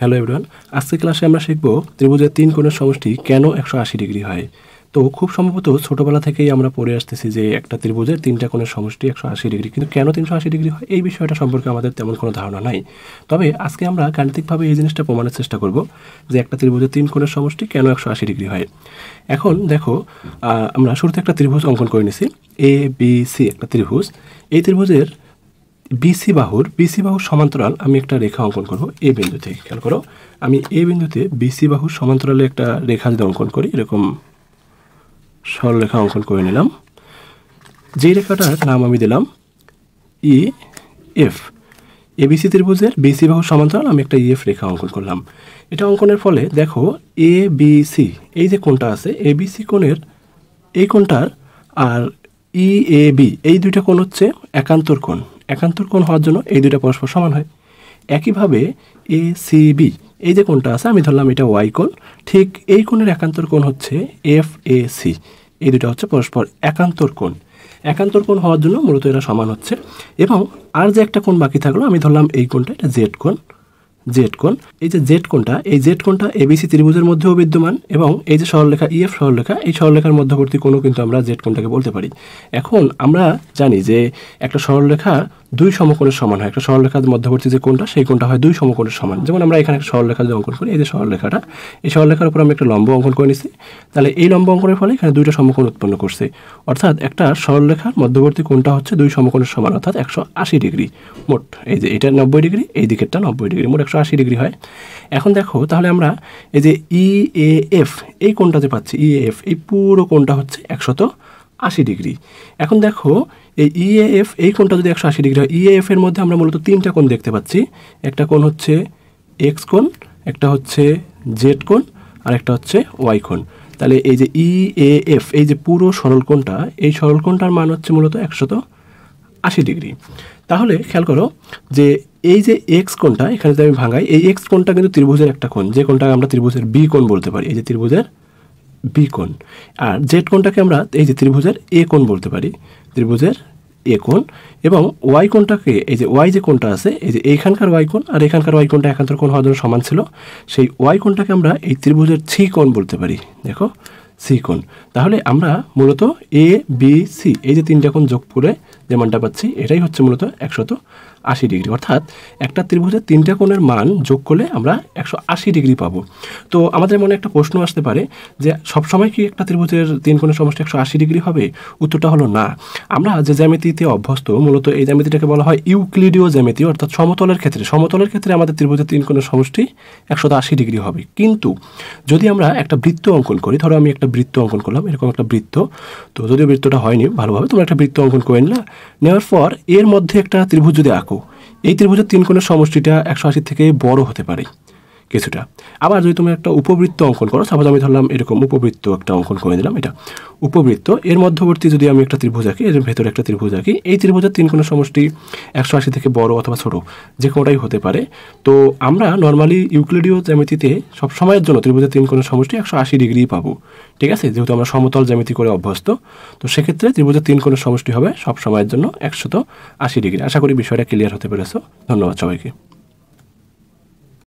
Hello everyone, আজকের ক্লাসে আমরা শিখব ত্রিভুজের তিন কোণের সমষ্টি কেন 180 ডিগ্রি হয়। তো খুব সম্ভবত ছোটবেলা থেকেই আমরা পড়ে আসতেছি যে একটা ত্রিভুজের তিনটা কোণের সমষ্টি 180 ডিগ্রি, কিন্তু কেন 380 ডিগ্রি হয় এই বিষয়টা সম্পর্কে আমাদের তেমন কোনো ধারণা নাই। তবে আজকে আমরা গাণিতিকভাবে এই জিনিসটা প্রমাণের চেষ্টা করব যে একটা ত্রিভুজের তিন কোণের সমষ্টি কেন 180 ডিগ্রি হয়। এখন দেখো, আমরা শুরুতে একটা ত্রিভুজ অঙ্কন করে নিছি, এ বি সি একটা ত্রিভুজ। এই ত্রিভুজের বিসি বাহুর সমান্তরাল আমি একটা রেখা অঙ্কন করব এ বিন্দু থেকে। খেয়াল করো, আমি এ বিন্দুতে বিসি বাহুর সমান্তরালে একটা রেখা যদি অঙ্কন করি, এরকম সরলরেখা অঙ্কন করে নিলাম। যেই রেখাটার নাম আমি দিলাম ই এফ। এবিসি ত্রিভুজের বিসি বাহুর সমান্তরাল আমি একটা ইএফ রেখা অঙ্কন করলাম। এটা অঙ্কনের ফলে দেখো এ বি সি, এই যে কোণটা আছে এবিসি কোণের এই কোণটার আর ই এ বি এই দুইটা কোণ হচ্ছে একান্তর কোণ। একান্তর কোণ হওয়ার জন্য এই দুইটা পরস্পর সমান হয়। একইভাবে এ সি বি এই যে কোণটা আছে আমি ধরলাম এটা ওয়াই কোণ, ঠিক এই কোণের একান্তর কোণ হচ্ছে এফ এ সি, এই দুটো হচ্ছে পরস্পর একান্তর কোণ। একান্তর কোণ হওয়ার জন্য মূলত এরা সমান হচ্ছে। এবং আর যে একটা কোণ বাকি থাকলো আমি ধরলাম এই কোণটা, এটা জেড কোণ। জেড কোণ, এই যে জেড কোণটা, এই জেড কোণটা এবিসি ত্রিভুজের মধ্যেও বিদ্যমান এবং এই যে সরলরেখা ইএফ সরলরেখা, এই সরলরেখার মধ্যবর্তী কোণও কিন্তু আমরা জেড কোণটাকে বলতে পারি। এখন আমরা জানি যে একটা সরলরেখা দুই সমকোণের সমান হয়। একটা সরলরেখার মধ্যবর্তী যে কোণটা সেই কোণটা হয় দুই সমকোণের সমান। যেমন আমরা এখানে একটা সরলরেখা যদি অঙ্কন করি, এই যে সরলরেখাটা, এই সরলরেখার উপর আমি একটা লম্ব অঙ্কন করে নিছি, তাহলে এই লম্ব অঙ্কনের ফলে এখানে দুইটা সমকোণ উৎপন্ন করছে। অর্থাৎ একটা সরলরেখার মধ্যবর্তী কোণটা হচ্ছে দুই সমকোণের সমান, অর্থাৎ 180 ডিগ্রি মোট। এই যে এটা 90 ডিগ্রি, এই দিকেরটা 90 ডিগ্রি, মোট 180 ডিগ্রি হয়। এখন দেখো, তাহলে আমরা এই যে ই এ এফ এই কোণটা যে পাচ্ছি, ই এফ এই পুরো কোণটা হচ্ছে 180 ডিগ্রি। এখন দেখো এই ইএএফ এই কোণটা যদি 180 ডিগ্রি হয়, ইএএফ এর মধ্যে আমরা মূলত তিনটা কোণ দেখতে পাচ্ছি। একটা কোণ হচ্ছে এক্স কোণ, একটা হচ্ছে জেড কোণ, আর একটা হচ্ছে ওয়াই কোণ। তাহলে এই যে ইএএফ এই যে পুরো সরল কোণটা, এই সরল কোণটার মান হচ্ছে মূলত 180 ডিগ্রি। তাহলে খেয়াল করো যে এই যে এক্স কোণটা এখানে যদি আমি ভাঙাই, এই এক্স কোণটা কিন্তু ত্রিভুজের একটা কোণ, যে কোণটাকে আমরা ত্রিভুজের বি কোণ বলতে পারি, এই যে ত্রিভুজের বি কোণ। আর জেড কোণটাকে আমরা এই যে ত্রিভুজের এ কোণ বলতে পারি, ত্রিভুজের এ কোণ। এবং ওয়াই কোণটাকে, এই যে ওয়াই যে কোণটা আছে, এই যে এইখানকার ওয়াই কোণ আর এখানকার ওয়াই কোণটা একান্তর কোণ হওয়ার জন্য সমান ছিল, সেই ওয়াই কোণটাকে আমরা এই ত্রিভুজের সি কোণ বলতে পারি। দেখো সি কোণ। তাহলে আমরা মূলত এ বি সি এই যে তিনটা কোণ যোগ করে যে মানটা পাচ্ছি, এটাই হচ্ছে মূলত 180 ডিগ্রি। অর্থাৎ একটা ত্রিভুজের তিনটা কোণের মান যোগ করলে আমরা 180 ডিগ্রি পাবো। তো আমাদের মনে একটা প্রশ্ন আসতে পারে যে সবসময় কি একটা ত্রিভুজের তিন কোণের সমষ্টি 180 ডিগ্রি হবে? উত্তরটা হলো না। আমরা যে জ্যামিতিতে অভ্যস্ত, মূলত এই জ্যামিতিটাকে বলা হয় ইউক্লিডীয় জ্যামিতি, অর্থাৎ সমতলের ক্ষেত্রে আমাদের ত্রিভুজের তিন কোণের সমষ্টি 180 ডিগ্রি হবে। কিন্তু যদি আমরা একটা বৃত্ত অঙ্কন করি, ধরো আমি একটা বৃত্ত অঙ্কন করলাম, এরকম একটা বৃত্ত, তো যদিও বৃত্তটা হয়নি ভালোভাবে, তোমরা একটা বৃত্ত অঙ্কন করে নিলা, নেওয়ার পর এর মধ্যে একটা ত্রিভুজ যদি আঁকো, এই ত্রিভুজের তিন কোণের সমষ্টিটা 180 থেকে বড় হতে পারে কিছুটা। আবার যদি তুমি একটা উপবৃত্ত অঙ্কন করো, সাপোজ আমি ধরলাম এরকম উপবৃত্ত একটা অঙ্কন করে দিলাম, এটা উপবৃত্ত, এর মধ্যবর্তী যদি আমি একটা ত্রিভুজ আঁকি, এর ভেতরে একটা ত্রিভুজ আঁকি, এই ত্রিভুজের তিন কোণের সমষ্টি 180 থেকে বড় অথবা ছোট যে কোনোটাই হতে পারে। তো আমরা নর্মালি ইউক্লিডীয় জ্যামিতিতে সবসময়ের জন্য ত্রিভুজের তিন কোণের সমষ্টি 180 ডিগ্রি পাবো, ঠিক আছে, যেহেতু আমরা সমতল জ্যামিতি করে অভ্যস্ত। তো সেক্ষেত্রে ত্রিভুজের তিন কোণের সমষ্টি হবে সব সময়ের জন্য 180 ডিগ্রি। আশা করি বিষয়টা ক্লিয়ার হতে পেরেছো। ধন্যবাদ সবাইকে।